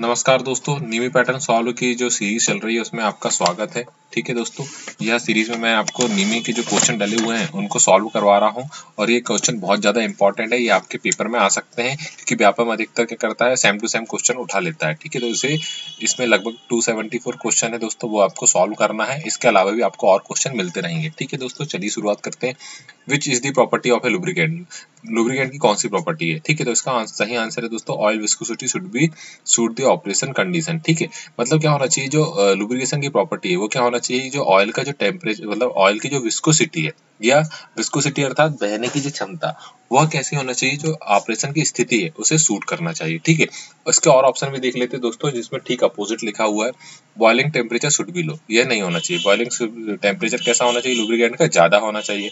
नमस्कार दोस्तों, नीमी pattern solve की जो सीरीज चल रही है उसमें आपका स्वागत है। ठीक है दोस्तों, यह सीरीज में मैं आपको नीमी के जो क्वेश्चन डले हुए हैं उनको सॉल्व करवा रहा हूं और ये क्वेश्चन बहुत ज़्यादा इंपॉर्टेंट है। ये आपके पेपर में आ सकते हैं क्योंकि व्यापम अधिकतर क्या करता है, सेम टू सेम क्वेश्चन उठा लेता है। ठीक है, तो इसे इसमें लगभग 274 क्वेश्चन है दोस्तों, वो आपको सॉल्व करना है। इसके अलावा भी आपको और क्वेश्चन मिलते रहेंगे। ठीक है दोस्तों, चलिए शुरुआत करते हैं। Which is the property of A lubricant? Lubricant की कौन सी प्रॉपर्टी है? ठीक है, तो इसका सही आंसर है दोस्तों, oil viscosity should be suit the operation condition. ठीक है, मतलब क्या होना चाहिए, जो लुब्रिकेशन की प्रॉपर्टी है वो क्या होना चाहिए, जो ऑयल का जो टेम्परेचर मतलब ऑयल की जो विस्कोसिटी है या विस्कोसिटी अर्थात बहने की जो क्षमता, वह कैसी होना चाहिए, जो ऑपरेशन की स्थिति है उसे सूट करना चाहिए। ठीक है, इसके और ऑप्शन भी देख लेते हैं दोस्तों, जिसमें ठीक अपोजिट लिखा हुआ है, बॉइलिंग टेम्परेचर शुड बी लो, यह नहीं होना चाहिए। बॉइलिंग टेम्परेचर कैसा होना चाहिए, लुब्रिकेंट का ज्यादा होना चाहिए।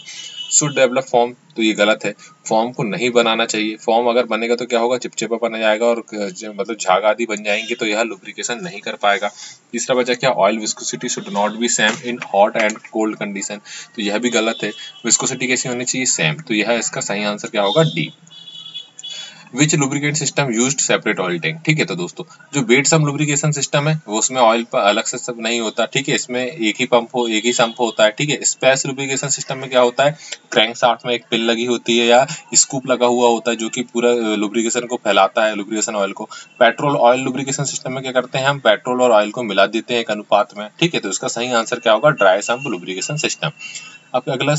शुड डेवलप फॉर्म, तो ये गलत है, फॉर्म को नहीं बनाना चाहिए। फॉर्म अगर बनेगा तो क्या होगा, चिपचिपा बन जाएगा और मतलब झाग आदि बन जाएंगे, तो यह लुब्रिकेशन नहीं कर पाएगा। तीसरा बचा क्या, oil viscosity should not be same in hot and cold condition, तो यह भी गलत है। विस्कोसिटी कैसी होनी चाहिए, सेम, तो यह इसका सही आंसर क्या होगा, D. Which lubricant system used separate oil tank? ठीक है, तो दोस्तों जो बेड सम लुब्रिकेशन सिस्टम है वो उसमें ऑयल पर अलग से सब नहीं होता। ठीक है, इसमें एक ही संप होता है। ठीक है, स्पेस लुब्रिकेशन सिस्टम में क्या होता है, क्रैंक शाफ्ट में एक पिन लगी होती है या स्कूप लगा हुआ होता है जो कि पूरा लुब्रिकेशन को फैलाता है, लुब्रिकेशन ऑयल को। पेट्रोल ऑयल लुब्रिकेशन सिस्टम में क्या करते हैं, हम पेट्रोल और ऑयल को मिला देते हैं एक अनुपात में। ठीक है, तो इसका सही आंसर क्या होगा, ड्राई सम्प लुब्रिकेशन सिस्टम। अब अगला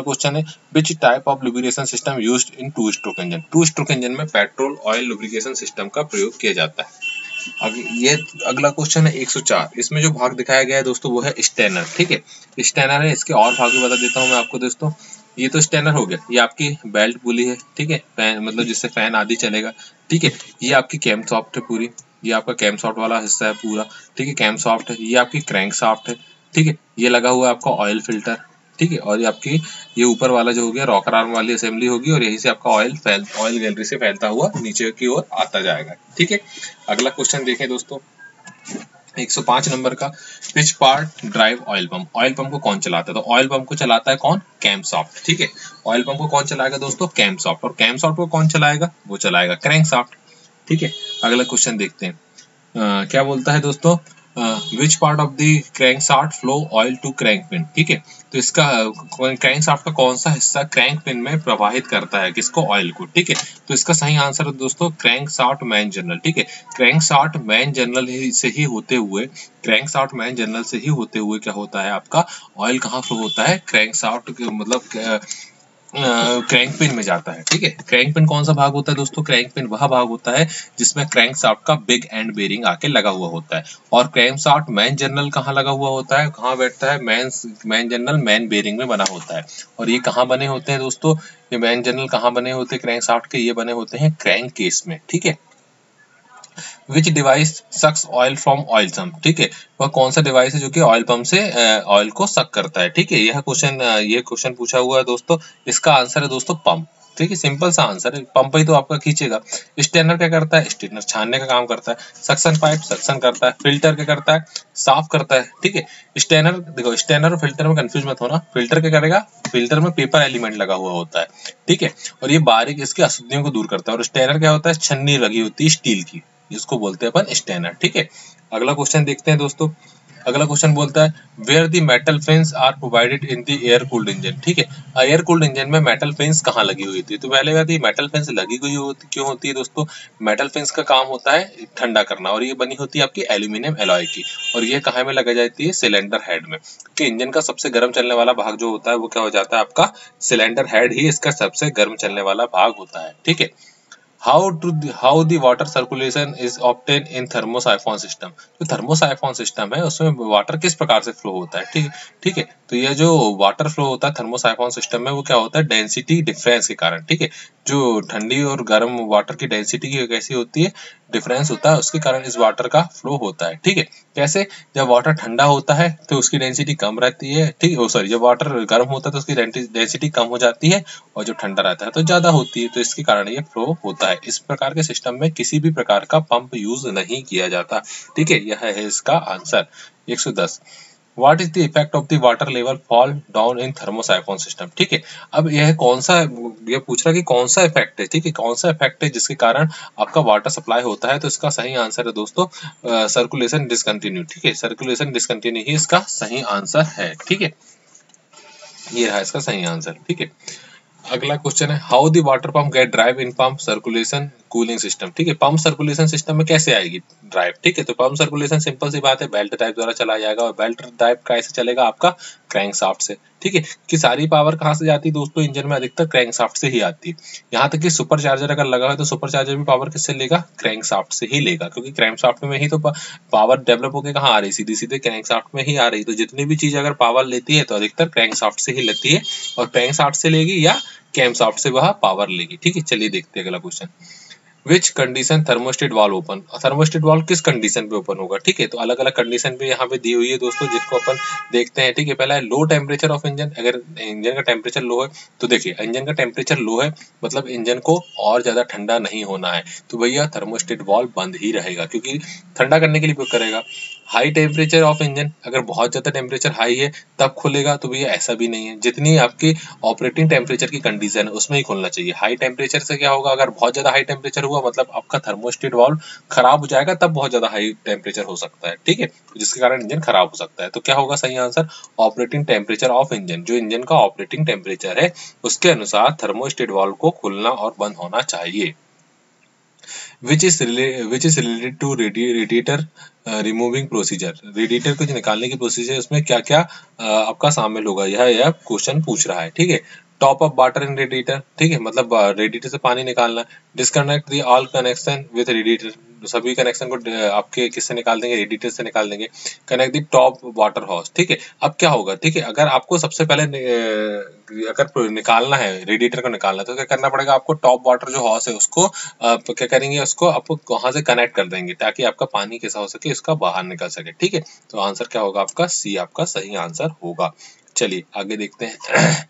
क्वेश्चन है, which type of lubrication system used in two stroke engine? Two stroke engine में पेट्रोल ऑयल लुब्रिकेशन सिस्टम का प्रयोग किया जाता है। अब ये अगला क्वेश्चन है 104। इसमें जो भाग दिखाया गया है दोस्तों वो है स्टेनर। ठीक है, स्टेनर है, इसके और भाग भी बता देता हूँ मैं आपको दोस्तों। ये तो स्टेनर हो गया, ये आपकी बेल्ट पुली है। ठीक है, फैन मतलब जिससे फैन आदि चलेगा। ठीक है, ये आपकी कैम सॉफ्ट है पूरी, ये आपका कैम सॉफ्ट वाला हिस्सा है पूरा। ठीक है, कैम सॉफ्ट है, ये आपकी क्रैंक सॉफ्ट है। ठीक है, ये लगा हुआ है आपका ऑयल फिल्टर। ठीक है, और ये आपकी ये ऊपर वाला जो हो गया रॉकर आर्म वाली असेंबली होगी और यहीं से आपका ऑयल गैलरी से फैलता हुआ नीचे की ओर आता जाएगा। ठीक है, अगला क्वेश्चन देखें दोस्तों, 105 नंबर का, which part drive oil pump? Oil pump को कौन चलाता है? तो ऑयल पंप को चलाता है कौन, कैम सॉफ्ट। ठीक है, ऑयल पंप को कौन चलाएगा दोस्तों, कैम सॉफ्ट। और कैम सॉफ्ट को कौन चलाएगा, वो चलाएगा क्रैंक सॉफ्ट। ठीक है, अगला क्वेश्चन देखते हैं। क्या बोलता है दोस्तों, which part of the crankshaft flow oil to crank pin? ठीक है, तो इसका क्रैंक शाफ्ट का कौन सा हिस्सा क्रैंक पिन में प्रवाहित करता है किसको, ऑयल को? ठीक है, तो इसका सही आंसर है दोस्तों, क्रैंक शाफ्ट मेन जनरल। ठीक है, क्रैंक शाफ्ट मेन जनरल से ही होते हुए, क्रैंक शाफ्ट मेन जनरल से ही होते हुए क्या होता है, आपका ऑयल कहाँ फ्लो होता है, क्रैंक शाफ्ट मतलब क्रैंक पिन में जाता है। ठीक है, क्रैंक पिन कौन सा भाग होता है दोस्तों, क्रैंक पिन वह भाग होता है जिसमें क्रैंक शाफ्ट का बिग एंड बेरिंग आके लगा हुआ होता है। और क्रैंक शाफ्ट मेन जनरल कहाँ लगा हुआ होता है, कहाँ बैठता है, मेन जनरल मेन बेरिंग में बना होता है। और ये कहाँ बने होते हैं दोस्तों, ये मेन जनरल कहाँ बने होते हैं क्रैंक शाफ्ट के, ये बने होते हैं क्रैंक केस में। ठीक है, which device sucks oil from oil sump? ठीक है, वह कौन सा डिवाइस है जो कि ऑयल पंप से ऑयल को सक करता है? ठीक है, ये क्वेश्चन पूछा हुआ है दोस्तों। इसका आंसर है दोस्तों पंप। ठीक है, सिंपल सा आंसर है, पंप ही तो आपका खींचेगा। स्टेनर क्या करता है, स्टेनर छानने का काम करता है। सक्शन पाइप सक्शन करता है। फिल्टर क्या करता है, साफ करता है। ठीक है, स्टेनर देखो, स्टेनर और फिल्टर में कंफ्यूज मत होना। फिल्टर क्या करेगा, फिल्टर में पेपर एलिमेंट लगा हुआ होता है। ठीक है, और ये बारीक इसकी अशुद्धियों को दूर करता है। और स्टेनर क्या होता है, छन्नी लगी होती है स्टील की, जिसको बोलते हैं अपन स्टेनर। ठीक है, अगला क्वेश्चन देखते हैं दोस्तों। अगला क्वेश्चन बोलता है, where the metal fins are provided in the air cooled engine? ठीक है, एयर कूल्ड इंजन में मेटल फिन्स कहाँ लगी हुई थी? तो पहले बात, ये मेटल फिन्स लगी हुई क्यों होती है दोस्तों? मेटल फिन्स का काम होता है ठंडा करना, और ये बनी होती है आपकी एल्यूमिनियम एलॉय की। और ये कहाँ में लगाई जाती है, सिलेंडर हेड में। कि इंजन का सबसे गर्म चलने वाला भाग जो होता है वो क्या हो जाता है, आपका सिलेंडर हेड ही इसका सबसे गर्म चलने वाला भाग होता है। ठीक है, how the water circulation is obtained in thermosiphon system? जो थर्मोसाइफोन सिस्टम है उसमें वाटर किस प्रकार से फ्लो होता है? ठीक है, तो ये जो वाटर फ्लो होता है थर्मोसाइफोन सिस्टम में, वो क्या होता है, डेंसिटी डिफरेंस के कारण। ठीक है, जो ठंडी और गर्म वाटर की डेंसिटी की कैसी होती है, डिफरेंस होता है, उसके कारण इस वाटर का फ्लो होता है। ठीक है, कैसे, जब वाटर ठंडा होता है तो उसकी डेंसिटी कम रहती है। ठीक है, सॉरी, जब वाटर गर्म होता है तो उसकी डेंसिटी कम हो जाती है, और जो ठंडा रहता है तो ज्यादा होती है, तो इसके कारण ये फ्लो होता है। इस प्रकार के सिस्टम में किसी भी प्रकार का पंप यूज नहीं किया जाता। ठीक है, यह है इसका answer 110। What is the effect of the water level fall down in thermosiphon system. ठीक है, अब यह कौन सा, ये पूछ रहा है कि कौन सा इफेक्ट है, ठीक है, कौन सा इफेक्ट है जिसके कारण आपका वाटर सप्लाई होता है। तो इसका सही आंसर है दोस्तों सर्कुलेशन डिसकंटिन्यू। ठीक है, सर्कुलेशन डिसकंटिन्यू ही इसका सही आंसर है। ठीक है, ये रहा इसका सही आंसर। ठीक है, अगला क्वेश्चन है how the water pump get drive in pump circulation cooling system. ठीक है, पंप सर्कुलेशन सिस्टम में कैसे आएगी ड्राइव। ठीक है, तो पंप सर्कुलेशन सिंपल सी बात है, बेल्ट ड्राइव द्वारा चला जाएगा। और बेल्ट ड्राइव कैसे चलेगा आपका, क्रैंक शाफ्ट से। ठीक है, कि सारी पावर कहाँ से जाती है दोस्तों, इंजन में अधिकतर क्रैंक शाफ्ट से ही आती है। यहाँ तक कि सुपर चार्जर अगर लगा है तो सुपर चार्जर भी पावर किससे लेगा, क्रैंक शाफ्ट से ही लेगा, क्योंकि क्रैंक शाफ्ट में ही तो पावर डेवलप होकर कहाँ आ रही, सीधे सीधे क्रैंक शाफ्ट में ही आ रही। तो जितनी भी चीज अगर पावर लेती है तो अधिकतर क्रैंक शाफ्ट से ही लेती है, और क्रैंक शाफ्ट से लेगी या कैम शाफ्ट से वह पावर लेगी। ठीक है, चलिए देखते हैं अगला question. Which condition thermostat valve open, thermostat valve किस कंडीशन पे ओपन होगा। ठीक है, तो अलग अलग कंडीशन पे यहाँ पे दी हुई है दोस्तों, जिसको अपन देखते हैं। ठीक है, पहला है लो टेम्परेचर ऑफ इंजन। अगर इंजन का टेम्परेचर लो है तो देखिए, इंजन का टेम्परेचर लो है मतलब इंजन को और ज्यादा ठंडा नहीं होना है, तो भैया थर्मोस्टेट वाल्व बंद ही रहेगा, क्योंकि ठंडा करने के लिए उपयोग करेगा। हाई टेम्परेचर ऑफ इंजन, अगर बहुत ज्यादा टेम्परेचर हाई है तब खुलेगा, तो भैया ऐसा भी नहीं है, जितनी आपकी ऑपरेटिंग टेम्परेचर की कंडीशन है उसमें ही खोलना चाहिए। हाई टेम्परेचर से क्या होगा, अगर बहुत ज्यादा हाई टेम्परेचर हुआ मतलब आपका थर्मोस्टेट वाल्व खराब हो जाएगा, तब बहुत ज्यादा हाई टेम्परेचर हो सकता है। ठीक है, जिसके कारण इंजन खराब हो सकता है। तो क्या होगा सही answer, operating temperature of engine, जो इंजन का ऑपरेटिंग टेम्परेचर है उसके अनुसार थर्मोस्टेट वाल्व को खुलना और बंद होना चाहिए। which is related to radiator removing procedure. Radiator को निकालने की प्रोसीजर उसमें क्या क्या आपका शामिल होगा, यह क्वेश्चन पूछ रहा है। ठीक है, top up water in radiator. ठीक है, मतलब रेडिएटर से पानी निकालना। Disconnect the all connection with radiator, सभी कनेक्शन को आपके किससे निकाल देंगे, रेडिएटर से निकाल देंगे। Connect the top water house. ठीक है, अब क्या होगा, ठीक है, अगर आपको सबसे पहले अगर निकालना है, रेडिएटर को निकालना है, तो क्या करना पड़ेगा आपको, टॉप वाटर जो हॉस है उसको क्या करेंगे, उसको आप वहां से कनेक्ट कर देंगे, ताकि आपका पानी कैसा हो सके, इसका बाहर निकल सके। ठीक है, तो आंसर क्या होगा आपका, सी आपका सही आंसर होगा। चलिए आगे देखते हैं।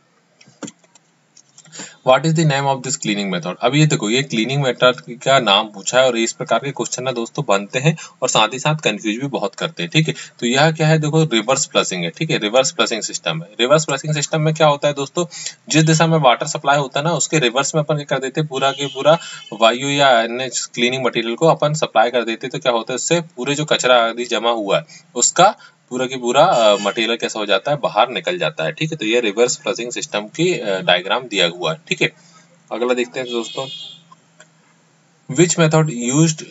What is the name of this cleaning method. अब ये देखो, ये क्लीनिंग मेथड का नाम पूछा है, और इस प्रकार के क्वेश्चन ना दोस्तों बनते हैं और साथ ही साथ कंफ्यूज भी बहुत करते हैं। ठीक है, तो यह क्या है, देखो रिवर्स फ्लशिंग है। ठीक है, रिवर्स फ्लशिंग सिस्टम है। रिवर्स फ्लशिंग सिस्टम में क्या होता है दोस्तों, जिस दिशा में वाटर सप्लाई होता है ना, उसके रिवर्स में अपन क्या कर देते हैं, पूरा के पूरा वायु या अन्य क्लीनिंग मटेरियल को अपन सप्लाई कर देते हैं। तो क्या होता है, उससे पूरे जो कचरा आदि जमा हुआ है उसका पूरा की पूरा मटेरियल कैसा हो जाता है, बाहर निकल जाता है। ठीक है, तो ये रिवर्स फ्लशिंग सिस्टम की डायग्राम दिया हुआ है। ठीक है, अगला देखते हैं दोस्तों। Which method used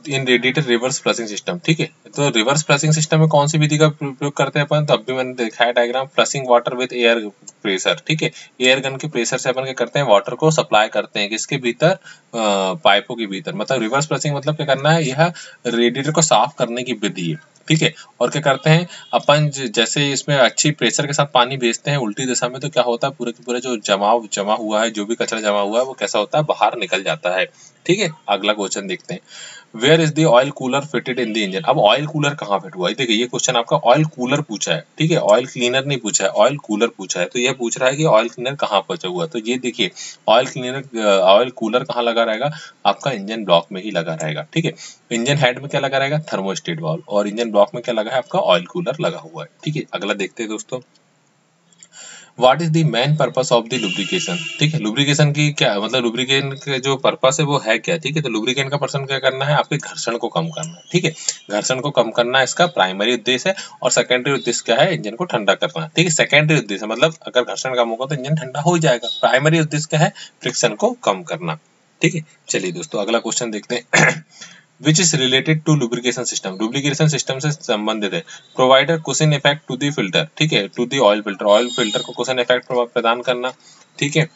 in radiator reverse flushing system. ठीक है, तो रिवर्स फ्लशिंग सिस्टम में कौन सी विधि का उपयोग करते हैं अपन, तो अभी मैंने दिखाया diagram, flushing water with air pressure. ठीक है, एयर गन के प्रेशर से अपन क्या करते हैं, वाटर को सप्लाई करते हैं किसके भीतर, पाइपों के भीतर। मतलब रिवर्स फ्लशिंग मतलब क्या करना है, यह रेडिएटर को साफ करने की विधि है। ठीक है, और क्या करते हैं अपन, जैसे इसमें अच्छी प्रेशर के साथ पानी भेजते हैं उल्टी दिशा में, तो क्या होता है, पूरे के पूरे जो जमा हुआ है, जो भी कचरा जमा हुआ है, वो कैसा होता है, बाहर निकल जाता है। ठीक है, अगला क्वेश्चन देखते हैं। Where is the oil cooler fitted in the engine. अब ऑयल कूलर कहाँ फिट हुआ है, देखिए ये क्वेश्चन आपका ऑयल कूलर पूछा है। ठीक है, ऑयल क्लीनर नहीं पूछा है, ऑयल कूलर पूछा है। तो यह पूछ रहा है कि ऑयल क्लीनर कहाँ पहुंचा हुआ, तो ये देखिए ऑयल क्लीनर, ऑयल कूलर कहाँ लगा रहेगा, आपका इंजन ब्लॉक में ही लगा रहेगा। ठीक है, इंजन हेड में क्या लगा रहेगा, थर्मोस्टेट वाल्व, और इंजन ब्लॉक में क्या लगा है, आपका ऑयल कूलर लगा हुआ है। ठीक है, अगला देखते हैं दोस्तों। What is the main purpose of the lubrication. ठीक है, लुब्रिकेशन की क्या मतलब, लुब्रिकेशन का जो पर्पस है वो है क्या। ठीक है, तो लुब्रिकेशन का पर्सन क्या करना है, आपके घर्षण को कम करना है। ठीक है, घर्षण को कम करना इसका प्राइमरी उद्देश्य है, और सेकेंडरी उद्देश्य क्या है, इंजन को ठंडा करना। ठीक है, सेकेंडरी उद्देश्य मतलब अगर घर्षण कम होगा तो इंजन ठंडा हो जाएगा। प्राइमरी उद्देश्य क्या है, फ्रिक्शन को कम करना। ठीक है, चलिए दोस्तों अगला क्वेश्चन देखते हैं। which is related to lubrication system, lubrication system से संबंधित है। Provider cushion effect to the filter. ठीक है, to the oil filter, oil filter को कुशन इफेक्ट प्रदान करना। ठीक है,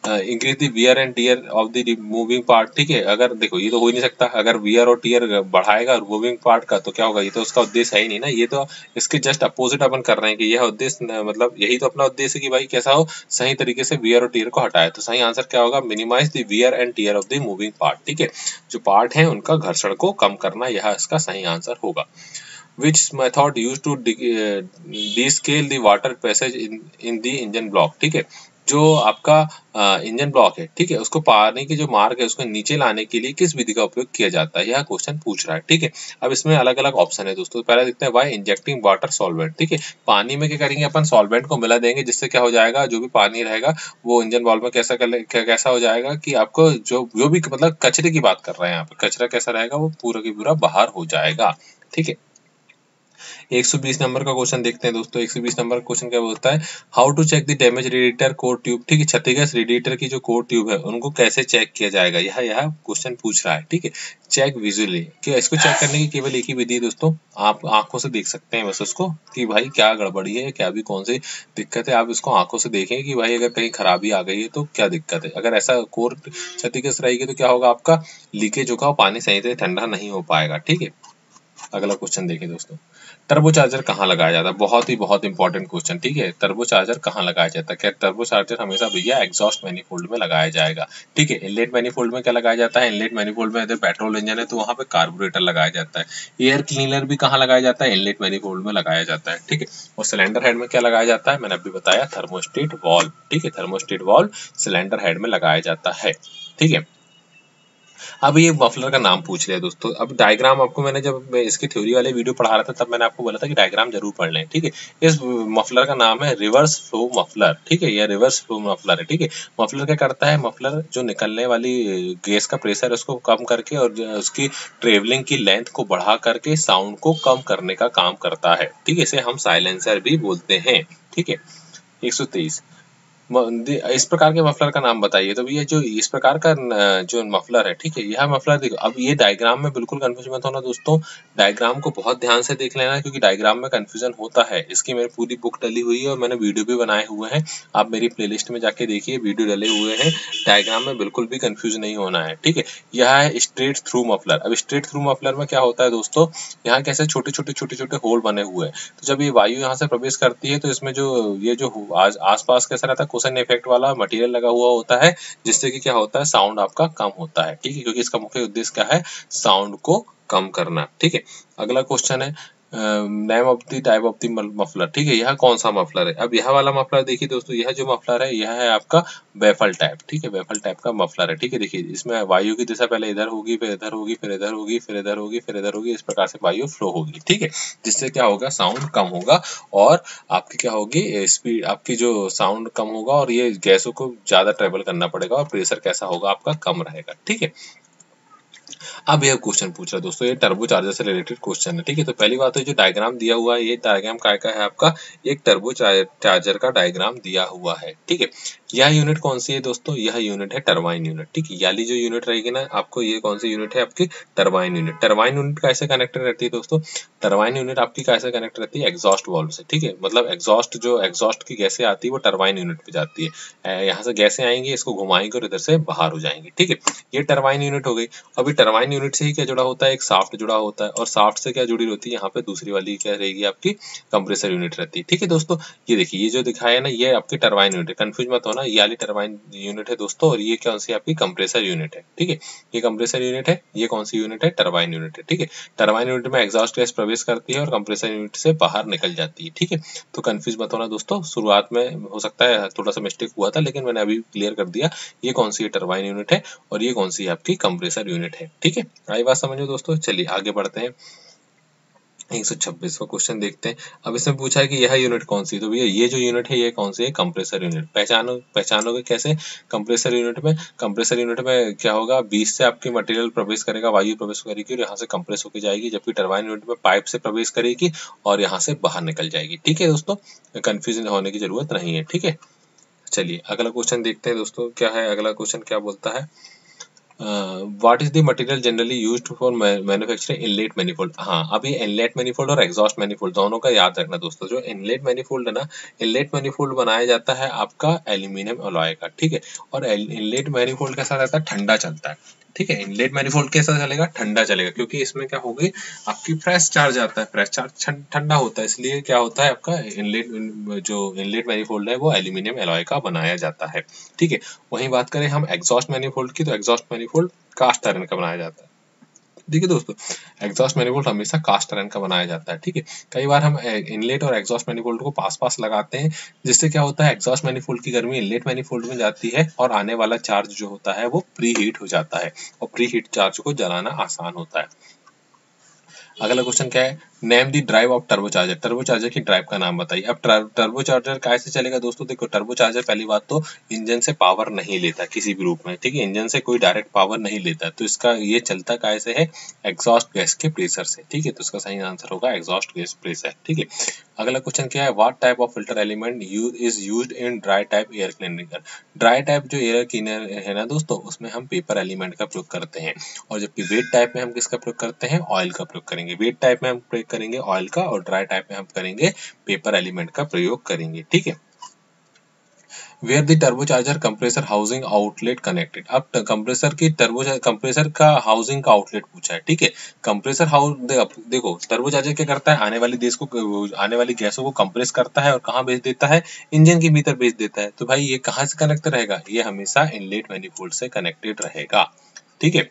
increase the wear and tear of the moving part. ठीक है, अगर देखो ये तो हो ही नहीं सकता, अगर वियर और टियर बढ़ाएगा मूविंग पार्ट का तो क्या होगा, ये तो उसका उद्देश्य है ही नहीं ना, ये तो इसके जस्ट अपोजिट अपन कर रहे हैं कि यह उद्देश्य, मतलब यही तो अपना उद्देश्य है कि भाई कैसा हो, सही तरीके से वियर और टियर को हटाए। तो सही आंसर क्या होगा, minimise the wear and tear of the moving part. ठीक है, जो पार्ट है उनका घर्षण को कम करना, यह इसका सही आंसर होगा। Which method used to descale the water passage in the engine block। ठीक है, जो आपका इंजन ब्लॉक है, ठीक है, उसको पानी के जो मार्ग है उसको नीचे लाने के लिए किस विधि का उपयोग किया जाता है, यह क्वेश्चन पूछ रहा है। ठीक है, अब इसमें अलग अलग ऑप्शन है दोस्तों। पहले देखते हैं बाय इंजेक्टिंग वाटर सॉल्वेंट। ठीक है, पानी में क्या करेंगे अपन, सॉल्वेंट को मिला देंगे, जिससे क्या हो जाएगा, जो भी पानी रहेगा वो इंजन बॉल में कैसा हो जाएगा कि आपको जो भी मतलब कचरे की बात कर रहे हैं यहाँ पे, कचरा कैसा रहेगा, वो पूरा की पूरा बाहर हो जाएगा। ठीक है, 120 नंबर का क्वेश्चन देखते हैं दोस्तों। 120 नंबर का क्वेश्चन क्या बोलता है, how to check the damage radiator core tube. ठीक है, क्षतिग्रस्त रेडिएटर की जो कोर ट्यूब है उनको कैसे चेक किया जाएगा, यह क्वेश्चन पूछ रहा है। ठीक है, चेक विजुअली, क्या इसको चेक करने की केवल एक ही विधि है दोस्तों, आप आंखों से देख सकते हैं बस उसको कि भाई क्या गड़बड़ी है, क्या भी कौन सी दिक्कत है, आप इसको आंखों से देखें कि भाई अगर कहीं खराबी आ गई है तो क्या दिक्कत है। अगर ऐसा कोर क्षतिग्रस्त रहेगी तो क्या होगा, आपका लीकेज होगा, पानी सही से ठंडा नहीं हो पाएगा। ठीक है, अगला क्वेश्चन देखिए दोस्तों, टर्बो चार्जर कहाँ लगाया जाता है, बहुत इंपॉर्टेंट क्वेश्चन। ठीक है, टर्बो चार्जर कहाँ लगाया जाता है, क्या टर्बो चार्जर हमेशा भैया एग्जॉस्ट मैनिफोल्ड में लगाया जाएगा। ठीक है, इनलेट मैनिफोल्ड में क्या लगाया जाता है, इनलेट मैनिफोल्ड में अगर पेट्रोल इंजन है तो वहाँ पे कार्बोरेटर लगाया जाता है। एयर क्लीनर भी कहाँ लगाया जाता है, इनलेट मैनिफोल्ड में लगाया जाता है। ठीक है, और सिलेंडर हेड में क्या लगाया जाता है, मैंने अभी बताया थर्मोस्टेट वाल्व। ठीक है, थर्मोस्टेट वाल्व सिलेंडर हेड में लगाया जाता है। ठीक है, अब ये मफलर का नाम पूछ लिया दोस्तों। अब डायग्राम आपको मैंने जब मैं इसकी थ्योरी वाले वीडियो पढ़ा रहा था तब मैंने आपको बोला था कि डायग्राम जरूर पढ़ लें। ठीक है, इस मफलर का नाम है रिवर्स फ्लो मफलर। ठीक है, यह रिवर्स फ्लो मफलर है। ठीक है, मफलर क्या करता है, मफलर जो निकलने वाली गैस का प्रेशर है उसको कम करके और उसकी ट्रेवलिंग की लेंथ को बढ़ा करके साउंड को कम करने का काम करता है। ठीक है, इसे हम साइलेंसर भी बोलते हैं। ठीक है, 123 इस प्रकार के मफलर का नाम बताइए। तो ये जो इस प्रकार का जो मफलर है, ठीक है, यह मफलर देखो, अब ये डायग्राम में बिल्कुल कंफ्यूज मत होना दोस्तों, डायग्राम को बहुत ध्यान से देख लेना क्योंकि डायग्राम में कंफ्यूजन होता है। इसकी मेरी पूरी बुक डली हुई है और मैंने वीडियो भी बनाए हुए हैं, आप मेरी प्लेलिस्ट में जाके देखिए, वीडियो डले हुए हैं। डायग्राम में बिल्कुल भी कंफ्यूज नहीं होना है। ठीक है, यह है स्ट्रेट थ्रू मफलर। अब स्ट्रेट थ्रू मफलर में क्या होता है दोस्तों, यहाँ कैसे छोटे छोटे होल बने हुए हैं, तो जब ये वायु यहाँ से प्रवेश करती है तो इसमें जो ये जो आस पास कैसा रहता है, कोसन इफेक्ट वाला मटेरियल लगा हुआ होता है, जिससे कि क्या होता है, साउंड आपका कम होता है। ठीक है, क्योंकि इसका मुख्य उद्देश्य क्या है, साउंड को कम करना। ठीक है, अगला क्वेश्चन है name of the type of the muffler. ठीक है, यह कौन सा मफलर है, अब यह वाला मफलर देखिए दोस्तों, यह जो मफलर है यह है आपका बैफल टाइप। ठीक है, बैफल टाइप का मफलर है। ठीक है, देखिए इसमें वायु की दिशा पहले इधर होगी, फिर इधर होगी, फिर इधर होगी, फिर इधर होगी, फिर इधर होगी, इस प्रकार से वायु फ्लो होगी। ठीक है, जिससे क्या होगा, साउंड कम होगा और आपकी क्या होगी, स्पीड, आपकी जो साउंड कम होगा और ये गैसों को ज्यादा ट्रेवल करना पड़ेगा और प्रेशर कैसा होगा, आपका कम रहेगा। ठीक है, अब यह क्वेश्चन पूछ रहा है दोस्तों, ये टर्बो चार्जर से रिलेटेड क्वेश्चन है। ठीक है, तो पहली बात है जो डायग्राम दिया हुआ है, ये डायग्राम काय का है, आपका एक टर्बो चार्जर का डायग्राम दिया हुआ है। ठीक है, यह यूनिट कौन सी है दोस्तों, यह यूनिट है टरबाइन यूनिट। ठीक है, याली जो यूनिट रहेगी ना आपको, ये कौन सी यूनिट है, आपकी टरबाइन यूनिट। टरबाइन यूनिट कैसे कनेक्टेड रहती है दोस्तों, टरबाइन यूनिट आपकी कैसे कनेक्ट रहती है, एग्जॉस्ट वाल्व से। ठीक है, मतलब एग्जॉस्ट की गैसें आती है वो टरबाइन यूनिट पे जाती है, यहाँ से गैसें आएंगी, इसको घुमाएंगे और इधर से बाहर हो जाएंगी। ठीक है, ये टरबाइन यूनिट हो गई। अभी टरबाइन यूनिट से ही क्या जुड़ा होता है, एक शाफ्ट जुड़ा होता है और शाफ्ट से क्या जुड़ी होती है, यहाँ पे दूसरी वाली क्या रहेगी, आपकी कंप्रेसर यूनिट रहती है। ठीक है दोस्तों, ये देखिए, ये जो दिखाया है ना, ये आपकी टरबाइन यूनिट है, कंफ्यूज मत होना, ये वाली टरबाइन यूनिट है दोस्तों और ये कौन सी आपकी कंप्रेसर यूनिट है। ठीक है, ये कंप्रेसर यूनिट है, ये कौन सी यूनिट है, टरबाइन यूनिट है। ठीक है, टरबाइन यूनिट में एग्जॉस्ट गैस प्रवेश करती है और कंप्रेसर यूनिट से बाहर निकल जाती है। ठीक है, तो कंफ्यूज मत होना दोस्तों, शुरुआत में हो सकता है थोड़ा सा मिस्टेक हुआ था लेकिन मैंने अभी क्लियर कर दिया, ये कौन सी टरबाइन यूनिट है और ये कौन सी आपकी कंप्रेसर यूनिट है। ठीक है, आई बात समझो दोस्तों, चलिए आगे बढ़ते हैं। 126वां क्वेश्चन देखते हैं। अब इसमें पूछा है कि यह यूनिट कौन सी, तो भैया ये जो यूनिट है ये कौन सी है, कंप्रेसर यूनिट। पहचानोगे कैसे, कंप्रेसर यूनिट में क्या होगा, बीच से आपकी मटेरियल प्रवेश करेगा, वायु प्रवेश करेगी और यहाँ से कंप्रेस होकर जाएगी, जबकि टरबाइन यूनिट में पाइप से प्रवेश करेगी और यहाँ से बाहर निकल जाएगी। ठीक है दोस्तों, कंफ्यूजन होने की जरूरत नहीं है। ठीक है, चलिए अगला क्वेश्चन देखते हैं दोस्तों, क्या है अगला क्वेश्चन, क्या बोलता है, what is the material generally used for manufacturing inlet manifold. हाँ, अब ये इनलेट मैनिफोल्ड और एग्जॉस्ट मैनिफोल्ड दोनों का याद रखना दोस्तों। जो इनलेट मैनिफोल्ड है ना, इनलेट मैनिफोल्ड बनाया जाता है आपका एल्यूमिनियम अलॉय का। ठीक है, और इनलेट मैनिफोल्ड कैसा रहता है, ठंडा चलता है। ठीक है, इनलेट मैनिफोल्ड कैसा चलेगा, ठंडा चलेगा, क्योंकि इसमें क्या होगी, आपकी फ्रेश चार्ज आता है, फ्रेश चार्ज ठंडा होता है, इसलिए क्या होता है आपका इनलेट मैनिफोल्ड है वो एल्यूमिनियम अलॉय का बनाया जाता है। ठीक है, वहीं बात करें हम एग्जॉस्ट मैनिफोल्ड की, तो एग्जॉस्ट मैनिफोल्ड कास्ट आयरन का बनाया जाता है। देखिए दोस्तों, एग्जॉस्ट मैनिफोल्ड हमेशा कास्ट आयरन का बनाया जाता है, ठीक है। कई बार हम इनलेट और एग्जॉस्ट मैनिफोल्ड को पास पास लगाते हैं, जिससे क्या होता है, एग्जॉस्ट मैनिफोल्ड की गर्मी इनलेट मैनिफोल्ड में जाती है और आने वाला चार्ज जो होता है वो प्री हीट हो जाता है और प्री हीट चार्ज को जलाना आसान होता है। अगला क्वेश्चन क्या है, name the drive of turbocharger. Turbocharger की ड्राइव का नाम बताइए। अब टर्बोचार्जर कैसे चलेगा दोस्तों, देखो टर्बोचार्जर पहली बात तो इंजन से पावर नहीं लेता किसी भी रूप में, ठीक है, इंजन से कोई डायरेक्ट पावर नहीं लेता, तो इसका ये चलता कैसे है, एग्जॉस्ट गैस के प्रेशर से, ठीक है, तो इसका सही आंसर होगा एग्जॉस्ट गैस प्रेशर, ठीक है। अगला क्वेश्चन क्या है, what type of filter element is used in dry type air cleaner. Dry type जो एयर क्लीनर है ना दोस्तों, उसमें हम पेपर एलिमेंट का प्रयोग करते हैं, और जबकि वेट टाइप में हम किसका प्रयोग करते हैं, ऑयल का प्रयोग करेंगे। वेट टाइप में हम प्रयोग करेंगे ऑयल का और ड्राई टाइप में हम करेंगे पेपर एलिमेंट का प्रयोग करेंगे, ठीक है। Where the turbocharger compressor housing outlet connected. अब कंप्रेसर का हाउसिंग का आउटलेट पूछा है, ठीक है। कंप्रेसर हाउस देखो टर्बोचार्जर क्या करता है, आने वाली गैसों को कंप्रेस करता है और कहाँ भेज देता है, इंजन के भीतर भेज देता है। तो भाई ये कहाँ से कनेक्ट रहेगा, ये हमेशा इनलेट मैनिफोल्ड से कनेक्टेड रहेगा, ठीक है।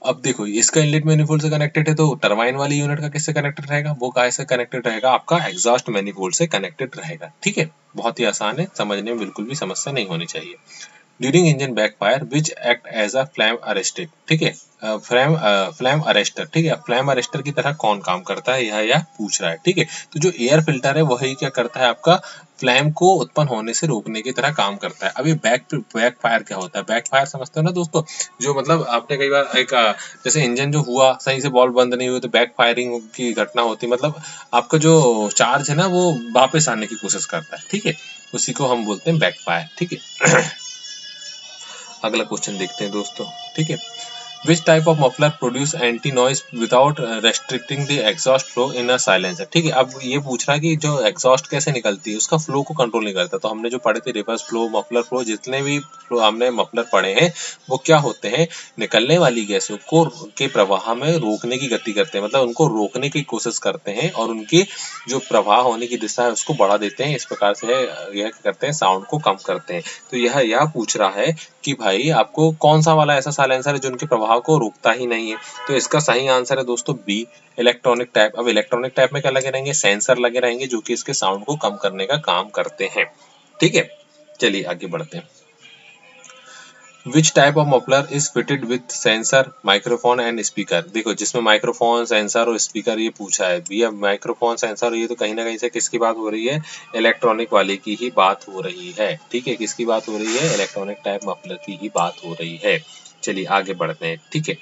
अब देखो इसका इनलेट मैनिफोल्ड से कनेक्टेड है, तो टरबाइन वाली यूनिट का किससे कनेक्टेड रहेगा, वो कैसे कनेक्टेड रहेगा, आपका एग्जॉस्ट मैनिफोल्ड से कनेक्टेड रहेगा, ठीक है। बहुत ही आसान है, समझने में बिल्कुल भी समस्या नहीं होनी चाहिए। During engine backfire which act as a flame arrested, ठीक है, फ्लैम अरेस्टर, ठीक है। फ्लैम अरेस्टर की तरह कौन काम करता है, यह पूछ रहा है, ठीक है। तो जो एयर फिल्टर है वही क्या करता है, आपका फ्लैम को उत्पन्न होने से रोकने की तरह काम करता है। अभी बैक फायर क्या होता है, बैक फायर समझते हो ना दोस्तों, जो मतलब आपने कई बार एक जैसे इंजन जो हुआ सही से बॉल बंद नहीं हुई तो बैक फायरिंग की घटना होती, मतलब आपका जो चार्ज है ना वो वापस आने की कोशिश करता है, ठीक है, उसी को हम बोलते हैं बैक फायर, ठीक है। अगला क्वेश्चन देखते हैं दोस्तों, ठीक है। Which type of muffler produce anti noise without restricting the exhaust flow in a silencer, ठीक है। अब ये पूछ रहा है कि जो एग्जॉस्ट कैसे निकलती है उसका फ्लो को कंट्रोल नहीं करता, तो हमने जो पढ़े थे रिवर्स फ्लो, मफलर फ्लो, जितने भी हमने मफलर पढ़े हैं वो क्या होते हैं, निकलने वाली गैसों को के प्रवाह में रोकने की गति करते हैं, मतलब उनको रोकने की कोशिश करते हैं और उनकी जो प्रवाह होने की दिशा है उसको बढ़ा देते हैं। इस प्रकार से यह करते हैं, साउंड को कम करते हैं। तो यह पूछ रहा है कि भाई आपको कौन सा वाला ऐसा साइलेंसर है जो उनके प्रभाव को रोकता ही नहीं है, तो इसका सही आंसर है दोस्तों बी, इलेक्ट्रॉनिक टाइप। अब इलेक्ट्रॉनिक टाइप में क्या लगे रहेंगे, सेंसर लगे रहेंगे जो कि इसके साउंड को कम करने का काम करते हैं, ठीक है। चलिए आगे बढ़ते हैं। Which type of muffler is fitted with sensor, microphone and speaker। देखो जिसमें माइक्रोफोन, सेंसर और स्पीकर ये पूछा है भैया, माइक्रोफोन, सेंसर, ये तो कहीं ना कहीं से किसकी बात हो रही है, इलेक्ट्रॉनिक वाले की ही बात हो रही है, ठीक है। किसकी बात हो रही है, इलेक्ट्रॉनिक टाइप मफलर की ही बात हो रही है। चलिए आगे बढ़ते हैं, ठीक है।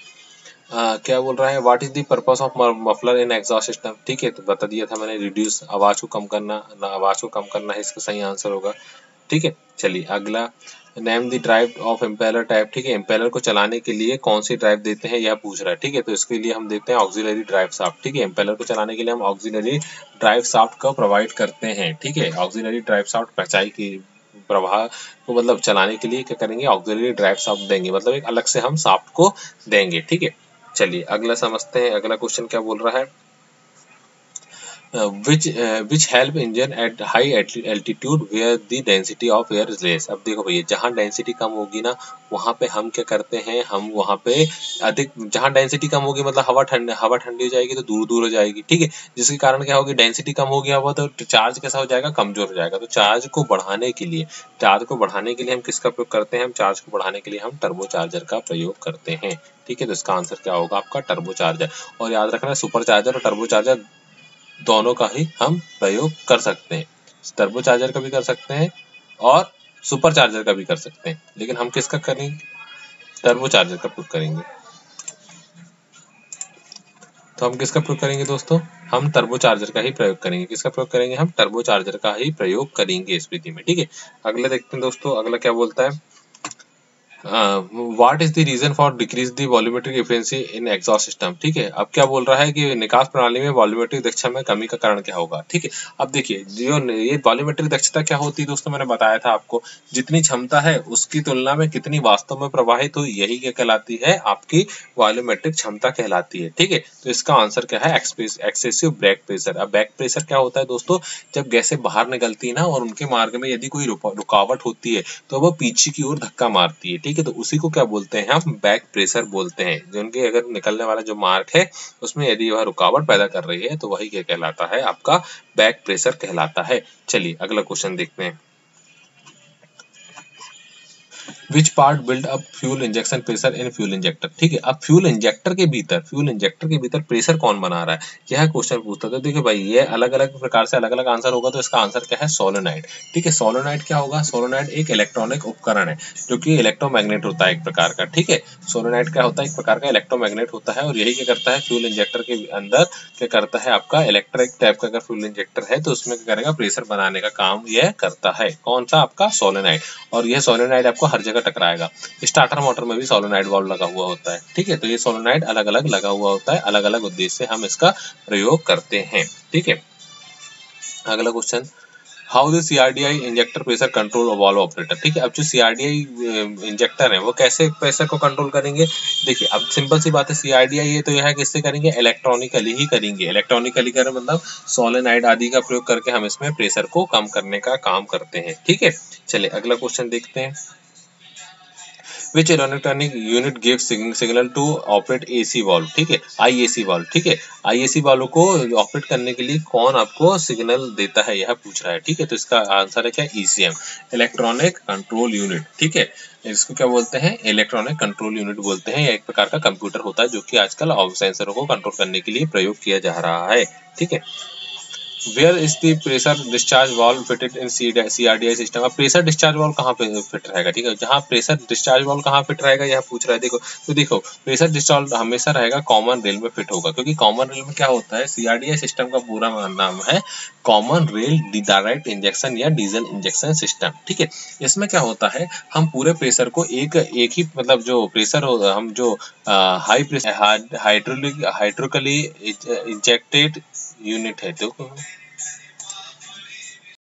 क्या बोल रहा है, what is the purpose of muffler in exhaust system, ठीक है, तो बता दिया था मैंने, रिड्यूस, आवाज को कम करना, आवाज को कम करना है इसका सही आंसर होगा, ठीक है। चलिए अगला, name the drive of impeller type, ठीक है, इम्पेलर को चलाने के लिए कौन सी ड्राइव देते हैं यह पूछ रहा है, ठीक है, तो इसके लिए हम देते हैं ऑक्सिलरी ड्राइव शाफ्ट, ठीक है। इम्पेलर को चलाने के लिए हम ऑक्सिलरी ड्राइव शाफ्ट का प्रोवाइड करते हैं, ठीक है। ऑक्सिलरी ड्राइव शाफ्ट पहचाई की प्रवाह को मतलब चलाने के लिए क्या करेंगे, ऑक्सिलरी ड्राइव शाफ्ट देंगे, मतलब एक अलग से हम शाफ्ट को देंगे, ठीक है। चलिए अगला समझते हैं, अगला क्वेश्चन क्या बोल रहा है, which help engine at high altitude where the density of air is less। अब देखो भैया जहाँ डेंसिटी कम होगी ना वहाँ पे हम क्या करते हैं, हम वहाँ पे अधिक, जहाँ डेंसिटी कम होगी मतलब हवा ठंडी हो जाएगी तो दूर दूर हो जाएगी, ठीक है, जिसके कारण क्या होगी, डेंसिटी कम हो गया हुआ तो चार्ज कैसा हो जाएगा, कमजोर हो जाएगा। तो चार्ज को बढ़ाने के लिए हम किसका प्रयोग करते हैं, हम चार्ज को बढ़ाने के लिए हम टर्बोचार्जर का प्रयोग करते हैं, ठीक है। तो इसका आंसर क्या होगा आपका टर्बोचार्जर। और याद रखना सुपर चार्जर और टर्बोचार्जर दोनों का ही हम प्रयोग कर सकते हैं, टर्बोचार्जर का भी कर सकते हैं और सुपर चार्जर का भी कर सकते हैं, लेकिन हम किसका करेंगे, टर्बोचार्जर का प्रयोग करेंगे। तो हम किसका प्रयोग करेंगे दोस्तों, हम टर्बोचार्जर का ही प्रयोग करेंगे, किसका प्रयोग करेंगे, हम टर्बोचार्जर का ही प्रयोग करेंगे इस विधि में, ठीक है। अगला देखते हैं दोस्तों, अगला क्या बोलता है, what is the reason for decrease the volumetric efficiency in exhaust system, ठीक है। अब क्या बोल रहा है कि निकास प्रणाली में वॉल्यूमेट्रिक दक्षता में कमी का कारण क्या होगा, ठीक है। अब देखिए जो ये वॉल्यूमेट्रिक दक्षता क्या होती है दोस्तों, मैंने बताया था आपको, जितनी क्षमता है उसकी तुलना में कितनी वास्तव में प्रवाहित हुई, यही क्या कहलाती है, आपकी वॉल्यूमेट्रिक क्षमता कहलाती है, ठीक है। तो इसका आंसर क्या है, एक्सेसिव बैक प्रेशर। अब बैक प्रेशर क्या होता है दोस्तों, जब गैसें बाहर निकलती है ना और उनके मार्ग में यदि कोई रुकावट होती है तो वो पीछे की ओर धक्का मारती है, ठीक है। ठीक है। तो उसी को क्या बोलते हैं हम, बैक प्रेशर बोलते हैं। जो उनके अगर निकलने वाला जो मार्क है उसमें यदि वह रुकावट पैदा कर रही है तो वही क्या कहलाता है, आपका बैक प्रेशर कहलाता है। चलिए अगला क्वेश्चन देखते हैं। Which part build up fuel injection pressure in fuel injector, ठीक है। अब फ्यूल इंजेक्टर के भीतर प्रेशर कौन बना रहा है, यह क्वेश्चन पूछता था। देखिए भाई ये अलग अलग प्रकार से अलग अलग आंसर होगा, तो इसका आंसर क्या है, सोलेनोइड, ठीक है। सोलेनोइड क्या होगा, सोलेनोइड एक इलेक्ट्रॉनिक उपकरण है जो कि इलेक्ट्रोमैग्नेट होता है एक प्रकार का, ठीक है। सोलेनोइड क्या होता है, एक प्रकार का इलेक्ट्रोमैग्नेट होता है, और यही क्या करता है, फ्यूल इंजेक्टर के अंदर क्या करता है, आपका इलेक्ट्रिक टाइप का अगर फ्यूल इंजेक्टर है तो उसमें क्या करेगा, प्रेशर बनाने का काम यह करता है। कौन सा, आपका सोलेनोइड। और यह सोलेनोइड आपको हर जगह टकराएगा। स्टार्टर मोटर में भी सोलेनोइड वाल्व लगा हुआ होता है, ठीक है। तो ये सोलेनोइड अलग अलग लगा हुआ होता है, अलग अलग उद्देश्य से हम इसका प्रयोग करते हैं, ठीक है। अगला question, how the CRDi injector pressure control valve operator, ठीक है। अब जो सीआरडीआई इंजेक्टर है वो कैसे प्रेशर को कंट्रोल करेंगे, देखिए अब सिंपल सी बात है, सीआरडीआई है तो यह किससे करेंगे, इलेक्ट्रॉनिकली ही करेंगे। इलेक्ट्रॉनिकली करें मतलब सोलेनोइड आदि का प्रयोग करके हम इसमें प्रेशर को कम करने का काम करते हैं, ठीक है। चलिए अगला क्वेश्चन देखते हैं। Which electronic unit gives signal to operate AC valve, ठीक है, IAC वाल्व, ठीक है। IAC वाल्व को ऑपरेट करने के लिए कौन आपको सिग्नल देता है, यह पूछ रहा है, ठीक है। तो इसका आंसर है क्या, ECM, इलेक्ट्रॉनिक कंट्रोल यूनिट, ठीक है। इसको क्या बोलते हैं, इलेक्ट्रॉनिक कंट्रोल यूनिट बोलते हैं। यह एक प्रकार का कंप्यूटर होता है जो कि आजकल सेंसरों को कंट्रोल करने के लिए प्रयोग किया जा रहा है, ठीक है। Where is the pressure discharge valve fitted in CRDI system. अब प्रेशर डिस्चार्ज वाल्व कहाँ पे फिट रहेगा, ठीक है। जहाँ प्रेशर डिस्चार्ज वाल्व कहाँ फिट रहेगा यह पूछ रहा है। देखो तो देखो प्रेशर डिस्चार्ज हमेशा रहेगा कॉमन रेल में फिट होगा, क्योंकि कॉमन रेल में क्या होता है, सीआरडीआई सिस्टम का पूरा नाम है कॉमन रेल डायरेक्ट इंजेक्शन या डीजल इंजेक्शन सिस्टम, ठीक है। इसमें क्या होता है, हम पूरे प्रेशर को एक ही मतलब जो प्रेशर हम जो high pressure hydraulically injected unit है, तो